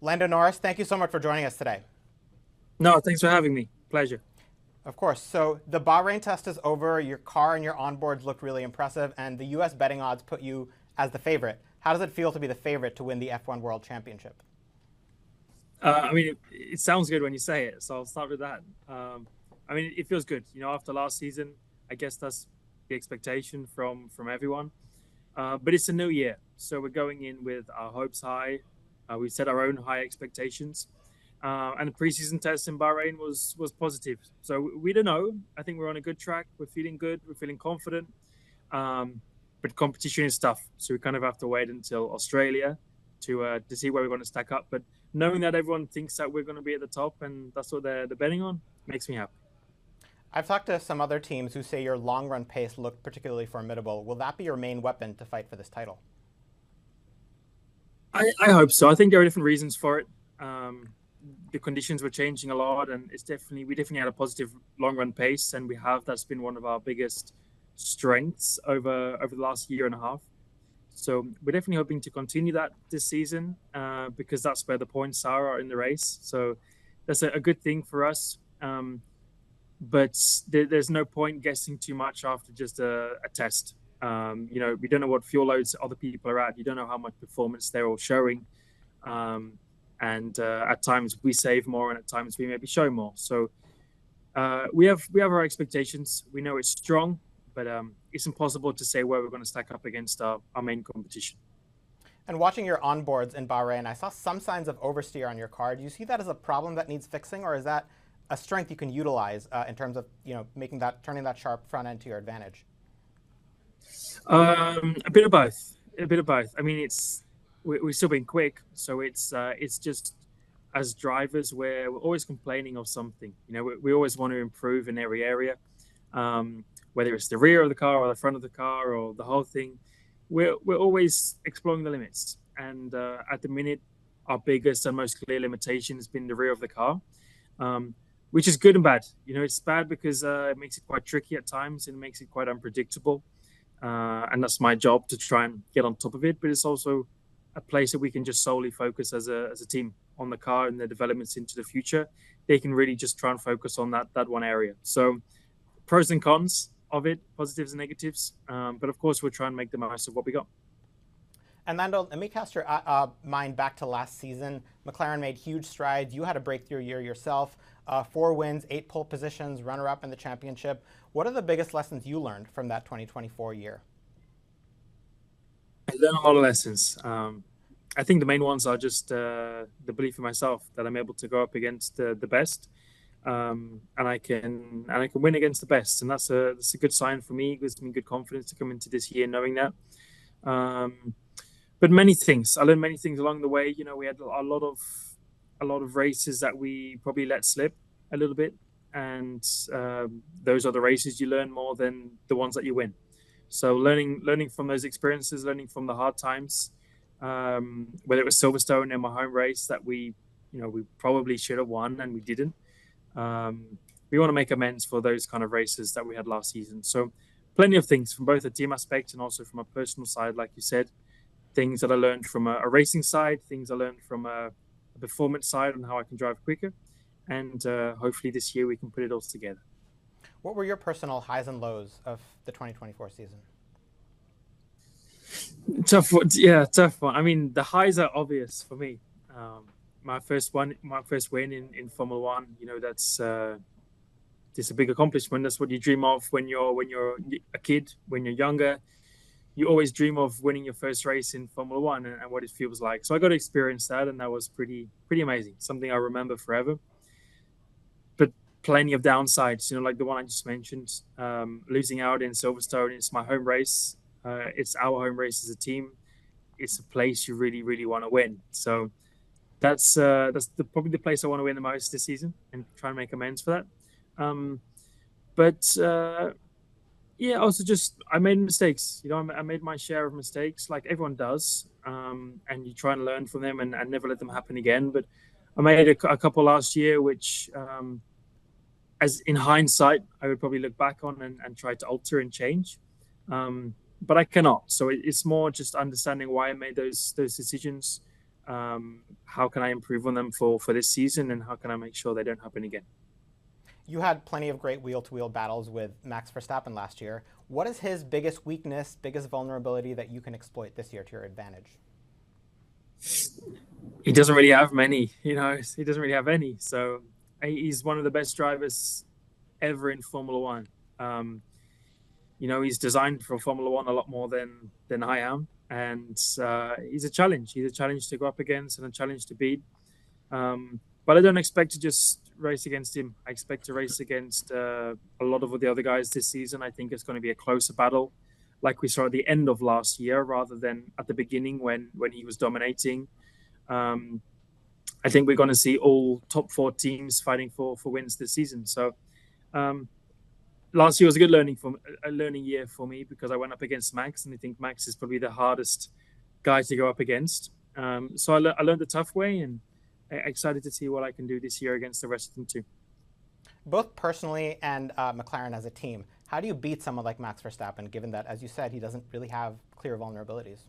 Lando Norris, thank you so much for joining us today. No, thanks for having me. Pleasure. Of course. So the Bahrain test is over. Your car and your onboards looked really impressive, and the U.S. betting odds put you as the favorite. How does it feel to be the favorite to win the F1 World Championship? It sounds good when you say it, so I'll start with that. It feels good. After last season, I guess that's the expectation from everyone. But it's a new year, so we're going in with our hopes high. We set our own high expectations, and the preseason test in Bahrain was positive. So we don't know. I think we're on a good track. We're feeling good. We're feeling confident. But competition is tough, so we kind of have to wait until Australia to see where we're going to stack up. But knowing that everyone thinks that we're going to be at the top and that's what they're betting on makes me happy. I've talked to some other teams who say your long run pace looked particularly formidable. Will that be your main weapon to fight for this title? I hope so. I think there are different reasons for it. The conditions were changing a lot, and we definitely had a positive long run pace, and that's been one of our biggest strengths over the last year and a half. So we're definitely hoping to continue that this season because that's where the points are in the race. So that's a good thing for us. But there's no point guessing too much after just a test. We don't know what fuel loads other people are at. You don't know how much performance they're all showing. And at times we save more, and at times we maybe show more. So we have our expectations. We know it's strong, but it's impossible to say where we're going to stack up against our main competition. And watching your onboards in Bahrain, I saw some signs of oversteer on your car. Do you see that as a problem that needs fixing, or is that a strength you can utilize in terms of turning that sharp front end to your advantage? A bit of both. A bit of both. I mean, we're still being quick, so it's just as drivers we're always complaining of something. We always want to improve in every area, whether it's the rear of the car or the front of the car or the whole thing. We're always exploring the limits, and at the minute, our biggest and most clear limitation has been the rear of the car. Which is good and bad. It's bad because it makes it quite tricky at times and it makes it quite unpredictable. And that's my job to try and get on top of it. But it's also a place that we can just solely focus as a team on the car and the developments into the future. They can really just try and focus on that one area. So pros and cons of it, positives and negatives. But of course, we'll try and make the most of what we got. And Lando, let me cast your mind back to last season. McLaren made huge strides. You had a breakthrough year yourself. 4 wins, 8 pole positions, runner-up in the championship. What are the biggest lessons you learned from that 2024 year? I learned a lot of lessons. I think the main ones are just the belief in myself that I'm able to go up against the best, and I can win against the best, and that's a good sign for me. It gives me good confidence to come into this year knowing that. But many things. I learned many things along the way. We had a lot of races that we probably let slip a little bit, and those are the races you learn more than the ones that you win. So learning from those experiences, learning from the hard times, whether it was Silverstone in my home race that we probably should have won and we didn't. We want to make amends for those kind of races that we had last season. So plenty of things from both a team aspect and also from a personal side, like you said. Things that I learned from a racing side, things I learned from a performance side on how I can drive quicker. And hopefully this year we can put it all together. What were your personal highs and lows of the 2024 season? Tough one. I mean, the highs are obvious for me. My first win in Formula One, that's just a big accomplishment. That's what you dream of when you're a kid, when you're younger. You always dream of winning your first race in Formula One and what it feels like. So I got to experience that, and that was pretty amazing. Something I remember forever. But plenty of downsides, like the one I just mentioned. Losing out in Silverstone, it's my home race. It's our home race as a team. It's a place you really, really want to win. So that's probably the place I want to win the most this season and try and make amends for that. Yeah, also just I made mistakes. I made my share of mistakes, like everyone does, and you try and learn from them and never let them happen again. But I made a couple last year, which, as in hindsight, I would probably look back on and try to alter and change. But I cannot. So it's more just understanding why I made those decisions, How can I improve on them for this season, and how can I make sure they don't happen again? You had plenty of great wheel-to-wheel battles with Max Verstappen last year. What is his biggest weakness, biggest vulnerability that you can exploit this year to your advantage? He doesn't really have many, he doesn't really have any. So he's one of the best drivers ever in Formula One. He's designed for Formula One a lot more than I am. And he's a challenge. He's a challenge to go up against and a challenge to beat. But I don't expect to just race against him. I expect to race against a lot of the other guys this season. I think it's going to be a closer battle, like we saw at the end of last year, rather than at the beginning when he was dominating. I think we're going to see all top 4 teams fighting for wins this season. So last year was a good learning year for me, because I went up against Max, and I think Max is probably the hardest guy to go up against. So I learned the tough way, and excited to see what I can do this year against the rest of them too. Both personally and McLaren as a team, how do you beat someone like Max Verstappen, given that, as you said, he doesn't really have clear vulnerabilities?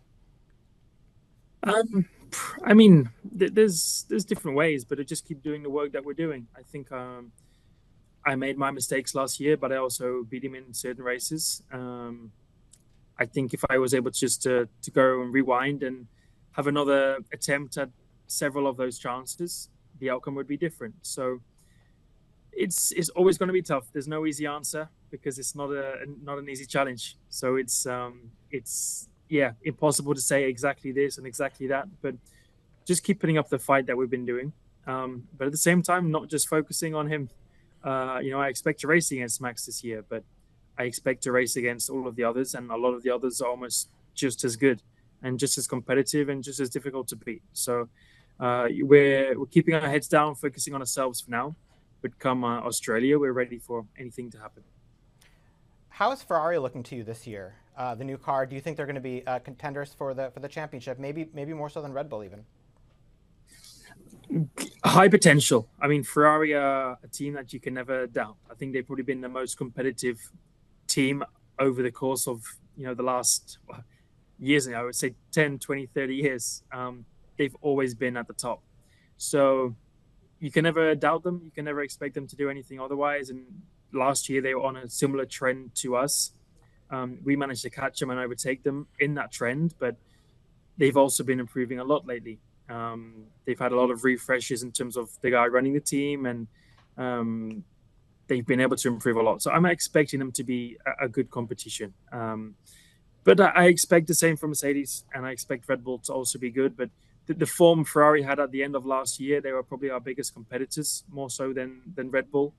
I mean, there's different ways, but I just keep doing the work that we're doing. I think I made my mistakes last year, but I also beat him in certain races. I think if I was able to go and rewind and have another attempt at several of those chances, the outcome would be different. So it's always going to be tough. There's no easy answer, because it's not an easy challenge. So it's impossible to say exactly this and exactly that, but just keep putting up the fight that we've been doing. But at the same time, not just focusing on him. I expect to race against Max this year, but I expect to race against all of the others, and a lot of the others are almost just as good and just as competitive and just as difficult to beat. So we're keeping our heads down, focusing on ourselves for now. But come Australia, we're ready for anything to happen. How is Ferrari looking to you this year? The new car, do you think they're going to be contenders for the championship? Maybe more so than Red Bull even. High potential. I mean, Ferrari are a team that you can never doubt. I think they've probably been the most competitive team over the course of the last years. I would say 10, 20, 30 years. They've always been at the top. So you can never doubt them. You can never expect them to do anything otherwise. And last year, they were on a similar trend to us. We managed to catch them and overtake them in that trend, but they've also been improving a lot lately. They've had a lot of refreshes in terms of the guy running the team, and they've been able to improve a lot. So I'm expecting them to be a good competition. But I expect the same from Mercedes, and I expect Red Bull to also be good. But the form Ferrari had at the end of last year, they were probably our biggest competitors, more so than Red Bull.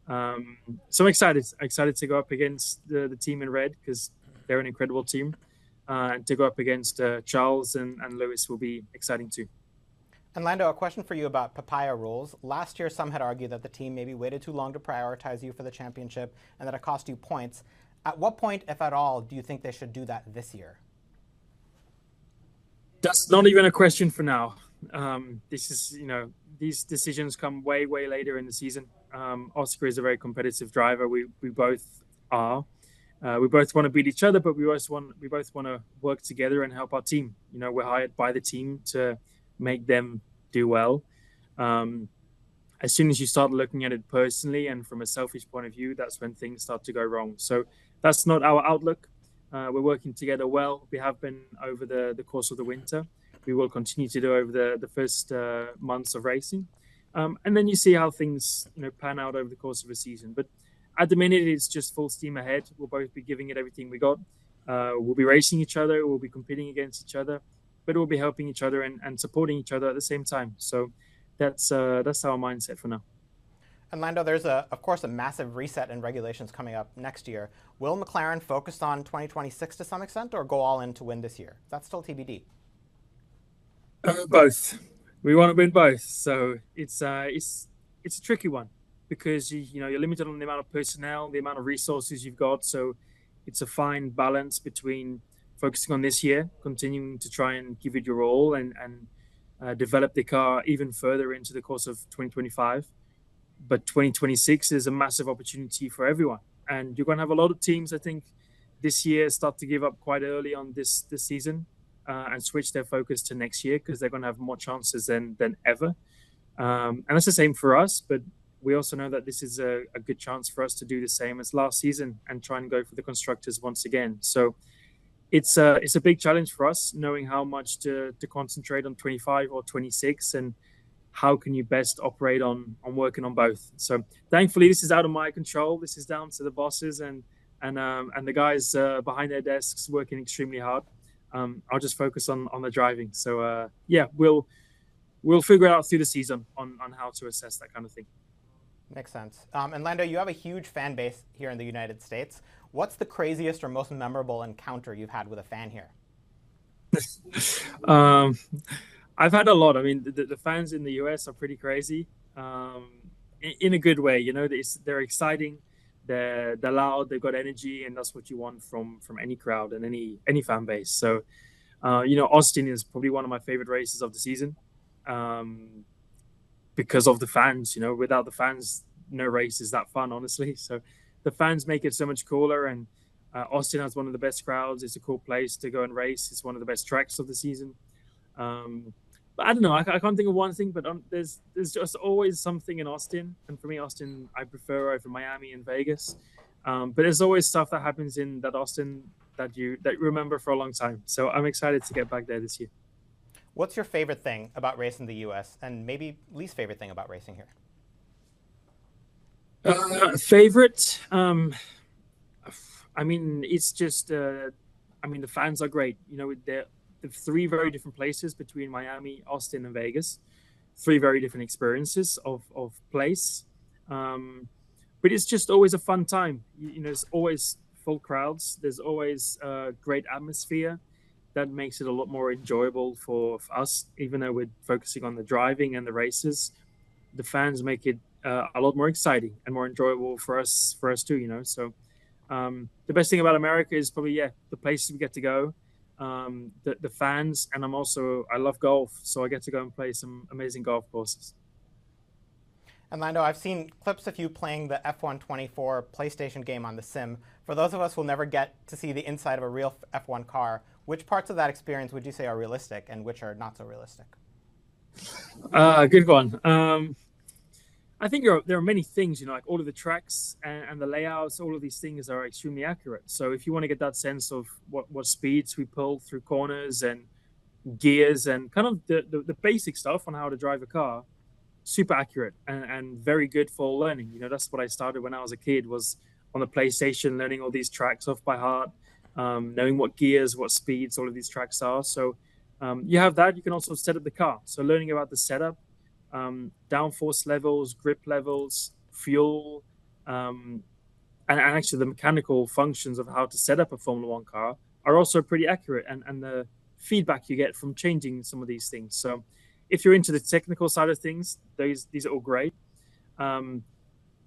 So I'm excited to go up against the team in red, because they're an incredible team. And to go up against Charles and Lewis will be exciting too. And Lando, a question for you about papaya rules. Last year, some had argued that the team maybe waited too long to prioritize you for the championship and that it cost you points. At what point, if at all, do you think they should do that this year? That's not even a question for now. This is, these decisions come way, way later in the season. Oscar is a very competitive driver. We both are. We both want to beat each other, but we both want to work together and help our team. We're hired by the team to make them do well. As soon as you start looking at it personally and from a selfish point of view, that's when things start to go wrong. So that's not our outlook. We're working together well. We have been over the course of the winter. We will continue to do over the first months of racing. And then you see how things pan out over the course of a season. But at the minute, it's just full steam ahead. We'll both be giving it everything we got. We'll be racing each other. We'll be competing against each other. But we'll be helping each other and supporting each other at the same time. So that's our mindset for now. And Lando, there's of course a massive reset in regulations coming up next year. Will McLaren focus on 2026 to some extent, or go all in to win this year? That's still TBD. Both. We want to win both. So it's a tricky one, because you're limited on the amount of personnel, the amount of resources you've got. So it's a fine balance between focusing on this year, continuing to try and give it your all, and develop the car even further into the course of 2025. But 2026 is a massive opportunity for everyone. And you're going to have a lot of teams, I think, this year start to give up quite early on this season. and switch their focus to next year because they're going to have more chances than ever. And that's the same for us, but we also know that this is a good chance for us to do the same as last season and try and go for the constructors once again. So it's a big challenge for us, knowing how much to concentrate on 25 or 26 and how can you best operate on working on both. So thankfully, this is out of my control. This is down to the bosses and the guys behind their desks working extremely hard. I'll just focus on the driving. So yeah, we'll figure it out through the season on how to assess that kind of thing. Makes sense. And Lando, you have a huge fan base here in the United States. What's the craziest or most memorable encounter you've had with a fan here? I've had a lot. I mean, the fans in the US are pretty crazy, in a good way. You know, they're exciting, they're loud, they've got energy, and that's what you want from any crowd and any fan base. So, you know, Austin is probably one of my favorite races of the season. Because of the fans, you know, without the fans, no race is that fun, honestly. So the fans make it so much cooler. And Austin has one of the best crowds. It's a cool place to go and race. It's one of the best tracks of the season. But I don't know. I can't think of one thing, but there's just always something in Austin. And for me, Austin, I prefer over Miami and Vegas. But there's always stuff that happens in that Austin that you remember for a long time. So I'm excited to get back there this year. What's your favorite thing about racing the U.S. and maybe least favorite thing about racing here? Favorite? I mean, it's just, I mean, the fans are great. You know, they're three very different places between Miami, Austin, and Vegas. Three very different experiences of place. But it's just always a fun time. You know, there's always full crowds. There's always a great atmosphere. That makes it a lot more enjoyable for us, even though we're focusing on the driving and the races. The fans make it a lot more exciting and more enjoyable for us too, you know. So the best thing about America is probably, the places we get to go, the fans, and I love golf, so I get to go and play some amazing golf courses. And Lando, I've seen clips of you playing the F1 24 PlayStation game on the sim. For those of us who will never get to see the inside of a real F1 car, which parts of that experience would you say are realistic and which are not so realistic? Good one. I think there are many things, you know, like all of the tracks and the layouts, all of these things are extremely accurate. So if you want to get that sense of what speeds we pull through corners and gears and kind of the basic stuff on how to drive a car, super accurate and very good for learning. You know, that's what I started when I was a kid, was on the PlayStation, learning all these tracks off by heart, knowing what gears, what speeds all of these tracks are. So you have that. You can also set up the car. So learning about the setup, downforce levels, grip levels, fuel, and actually the mechanical functions of how to set up a Formula One car are also pretty accurate, and the feedback you get from changing some of these things. So if you're into the technical side of things, these are all great.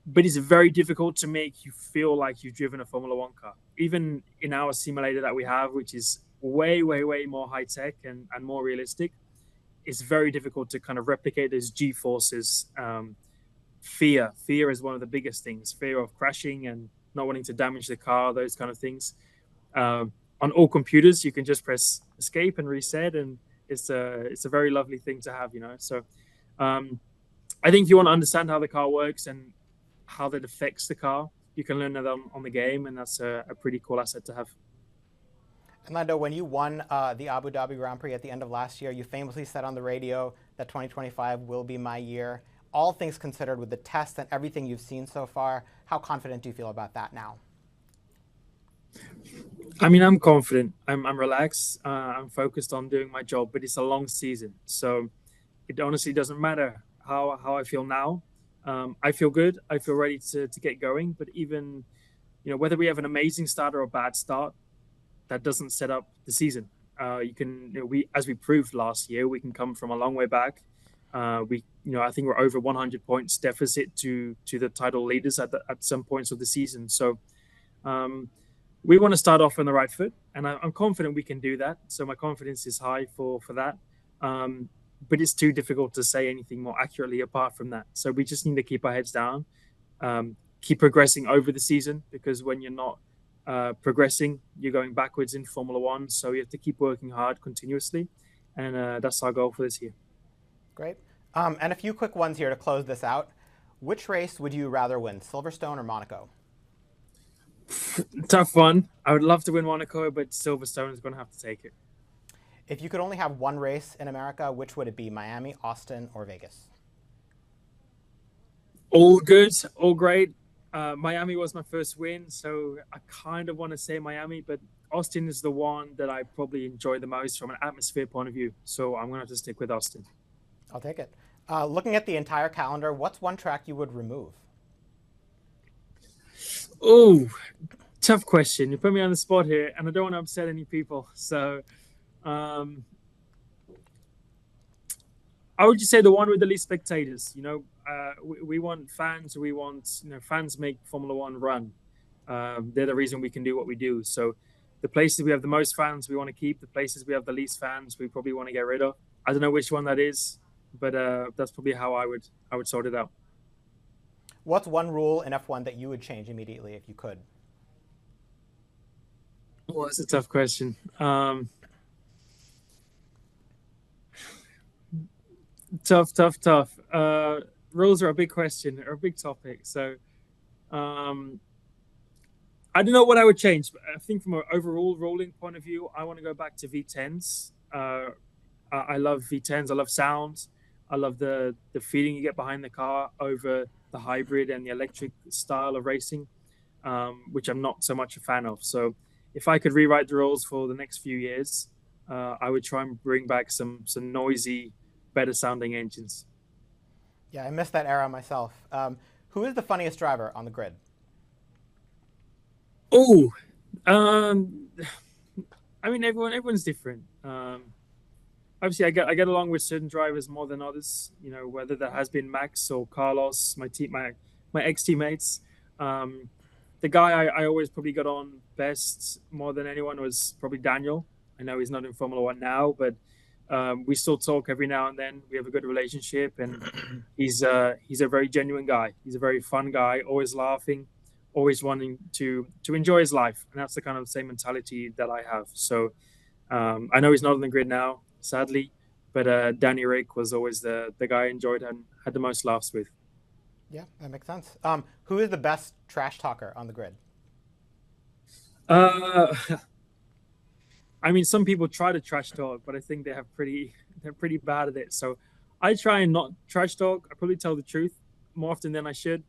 But it's very difficult to make you feel like you've driven a Formula One car. Even in our simulator that we have, which is way, way, way more high tech and more realistic, it's very difficult to kind of replicate those G-forces. Fear is one of the biggest things. Fear of crashing and not wanting to damage the car, those kind of things. On all computers, you can just press escape and reset, and it's a very lovely thing to have, you know. So I think if you want to understand how the car works and how that affects the car, you can learn that on the game, and that's a pretty cool asset to have. And Lando, when you won the Abu Dhabi Grand Prix at the end of last year, you famously said on the radio that 2025 will be my year. All things considered, with the test and everything you've seen so far, how confident do you feel about that now? I mean, I'm confident. I'm relaxed. I'm focused on doing my job, but it's a long season. So it honestly doesn't matter how I feel now. I feel good. I feel ready to get going. But even, you know, whether we have an amazing start or a bad start, that doesn't set up the season. As we proved last year, we can come from a long way back. I think we're over 100 points deficit to the title leaders at some points of the season. So we want to start off on the right foot, and I'm confident we can do that. So my confidence is high for that. But it's too difficult to say anything more accurately apart from that. So we just need to keep our heads down, keep progressing over the season, because when you're not progressing. You're going backwards in Formula One, so you have to keep working hard continuously, and that's our goal for this year. Great. And a few quick ones here to close this out. Which race would you rather win, Silverstone or Monaco? Tough one. I would love to win Monaco, but Silverstone is going to have to take it. If you could only have one race in America, which would it be, Miami, Austin, or Vegas? All good, all great. Miami was my first win, so I kind of want to say Miami, but Austin is the one that I probably enjoy the most from an atmosphere point of view. So I'm going to have to stick with Austin. I'll take it. Looking at the entire calendar, what's one track you would remove? Oh, tough question. You put me on the spot here, and I don't want to upset any people. So I would just say the one with the least spectators. We want fans. We want fans make Formula One run. They're the reason we can do what we do. So the places we have the most fans, we want to keep. The places we have the least fans, we probably want to get rid of. I don't know which one that is, but that's probably how I would sort it out. What's one rule in F1 that you would change immediately if you could? Well, that's a tough question. Tough. Rules are a big question, or a big topic. So I don't know what I would change. But I think from an overall ruling point of view, I want to go back to V10s. I love V10s. I love sound. I love the feeling you get behind the car over the hybrid and the electric style of racing, which I'm not so much a fan of. So if I could rewrite the rules for the next few years, I would try and bring back some noisy, better sounding engines. Yeah, I missed that era myself. Who is the funniest driver on the grid? Oh, I mean, everyone's different. Obviously, I get along with certain drivers more than others. Whether that has been Max or Carlos, my ex teammates. The guy I always probably got on best more than anyone was probably Daniel. I know he's not in Formula One now, but we still talk every now and then. We have a good relationship, and he's a very genuine guy. He's a very fun guy, always laughing, always wanting to enjoy his life, and that's the kind of same mentality that I have. So I know he's not on the grid now, sadly, but Danny Rick was always the guy I enjoyed and had the most laughs with. Yeah, that makes sense. Who is the best trash talker on the grid? I mean, some people try to trash talk, but I think they're pretty bad at it. So I try and not trash talk. I probably tell the truth more often than I should.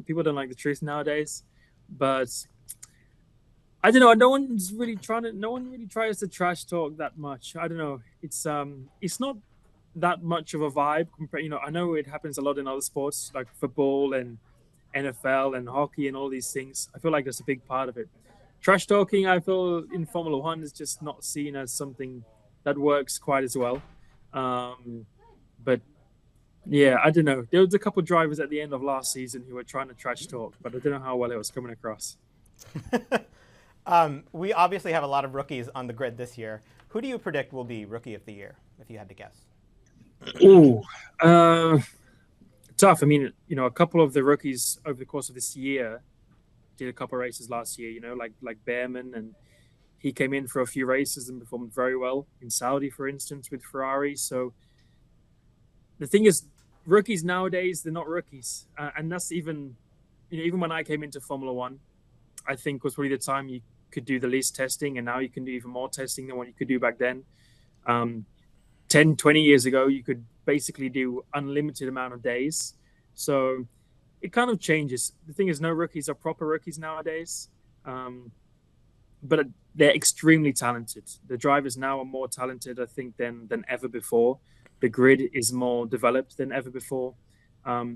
People don't like the truth nowadays, but I don't know. No one really tries to trash talk that much. I don't know. It's not that much of a vibe. I know it happens a lot in other sports like football and NFL and hockey and all these things. I feel like that's a big part of it. Trash talking, I feel, in Formula One is just not seen as something that works quite as well. But yeah, I don't know. There was a couple of drivers at the end of last season who were trying to trash talk, but I don't know how well it was coming across. We obviously have a lot of rookies on the grid this year. Who do you predict will be Rookie of the Year, if you had to guess? Ooh, tough. I mean, a couple of the rookies over the course of this year did a couple of races last year, like Behrman, and he came in for a few races and performed very well in Saudi, for instance, with Ferrari. So the thing is, rookies nowadays, they're not rookies. And that's even when I came into Formula One, I think was probably the time you could do the least testing, and now you can do even more testing than what you could do back then. 10, 20 years ago, you could basically do unlimited amount of days. So it kind of changes. The thing is, no rookies are proper rookies nowadays, but they're extremely talented. The drivers now are more talented, I think, than ever before. The grid is more developed than ever before.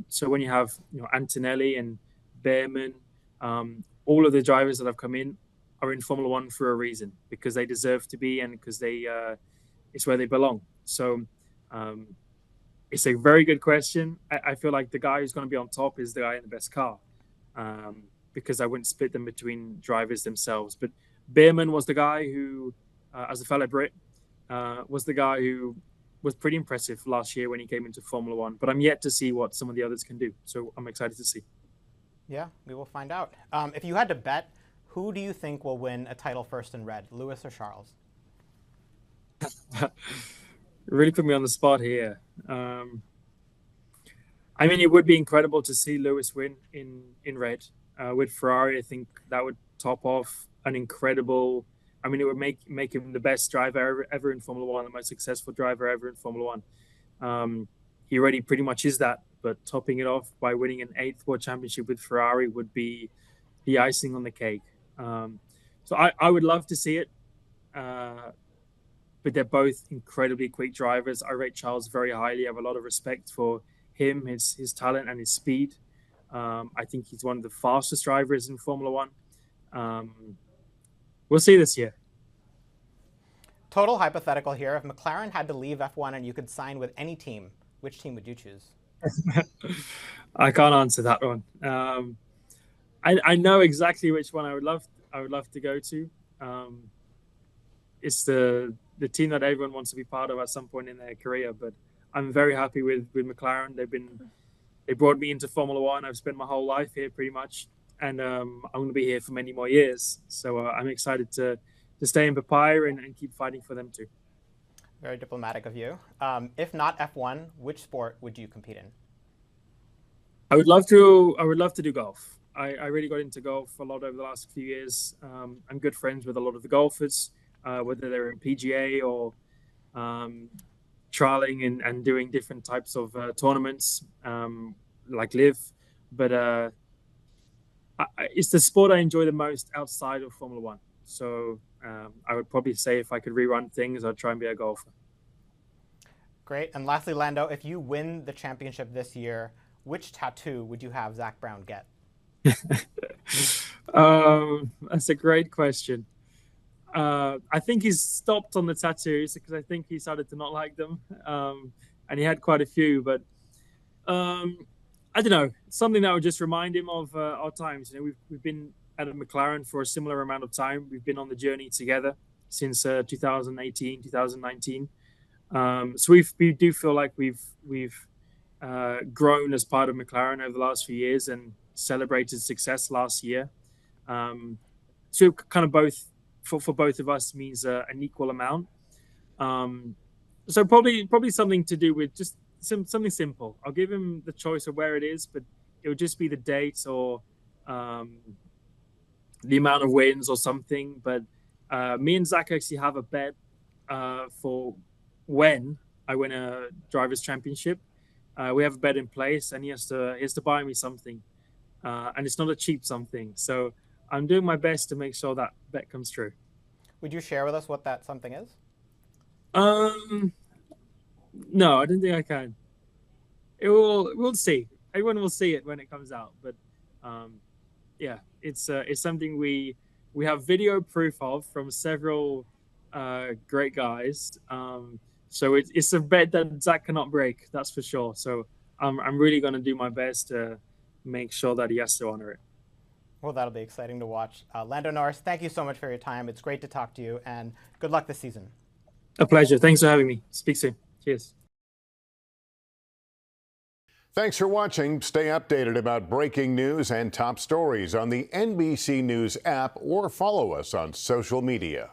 So when you have Antonelli and Behrman, all of the drivers that have come in are in Formula One for a reason, because they deserve to be and because it's where they belong. So it's a very good question. I feel like the guy who's going to be on top is the guy in the best car, because I wouldn't split them between drivers themselves. But Behrman was the guy who, as a fellow Brit, was the guy who was pretty impressive last year when he came into Formula One. But I'm yet to see what some of the others can do. So I'm excited to see. Yeah, we will find out. If you had to bet Who do you think will win a title first in red, Lewis or Charles? Really put me on the spot here. I mean, it would be incredible to see Lewis win in red. With Ferrari, I think that would top off an incredible. I mean, it would make him the best driver ever in Formula One, the most successful driver ever in Formula One. He already pretty much is that, but topping it off by winning an 8th World Championship with Ferrari would be the icing on the cake. So I would love to see it, but they're both incredibly quick drivers. I rate Charles very highly. I have a lot of respect for him, his talent and his speed. I think he's one of the fastest drivers in Formula One. We'll see this year. Total hypothetical here. If McLaren had to leave F1 and you could sign with any team, which team would you choose? I can't answer that one. I know exactly which one I would love to go to. It's the team that everyone wants to be part of at some point in their career. But I'm very happy with McLaren. They brought me into Formula One. I've spent my whole life here pretty much, and I'm going to be here for many more years. So I'm excited to stay in Papaya and keep fighting for them too. Very diplomatic of you. If not F1, which sport would you compete in? I would love to do golf. I really got into golf a lot over the last few years. I'm good friends with a lot of the golfers, whether they're in PGA or trialing and doing different types of tournaments like Live. But it's the sport I enjoy the most outside of Formula One. So I would probably say if I could rerun things, I'd try and be a golfer. Great. And lastly, Lando, if you win the championship this year, which tattoo would you have Zach Brown get? That's a great question. I think he's stopped on the tattoos because I think he started to not like them. And he had quite a few, but I don't know, something that would just remind him of our times. You know, we've been at a McLaren for a similar amount of time. We've been on the journey together since 2018, 2019. So we do feel like we've grown as part of McLaren over the last few years and celebrated success last year. So kind of both for both of us means an equal amount. So probably something to do with just something simple. I'll give him the choice of where it is, but it would just be the date or the amount of wins or something. But me and Zach actually have a bet for when I win a drivers' championship. We have a bet in place, and he has to buy me something, and it's not a cheap something. So I'm doing my best to make sure that bet comes true. Would you share with us what that something is? No, I don't think I can. We'll see. Everyone will see it when it comes out. But yeah, it's something we have video proof of from several great guys. So it's a bet that Zach cannot break. That's for sure. So I'm really going to do my best to make sure that he has to honor it. Well, that'll be exciting to watch. Lando Norris, thank you so much for your time. It's great to talk to you, and good luck this season. A pleasure. Thanks for having me. Speak soon. Cheers. Thanks for watching. Stay updated about breaking news and top stories on the NBC News app or follow us on social media.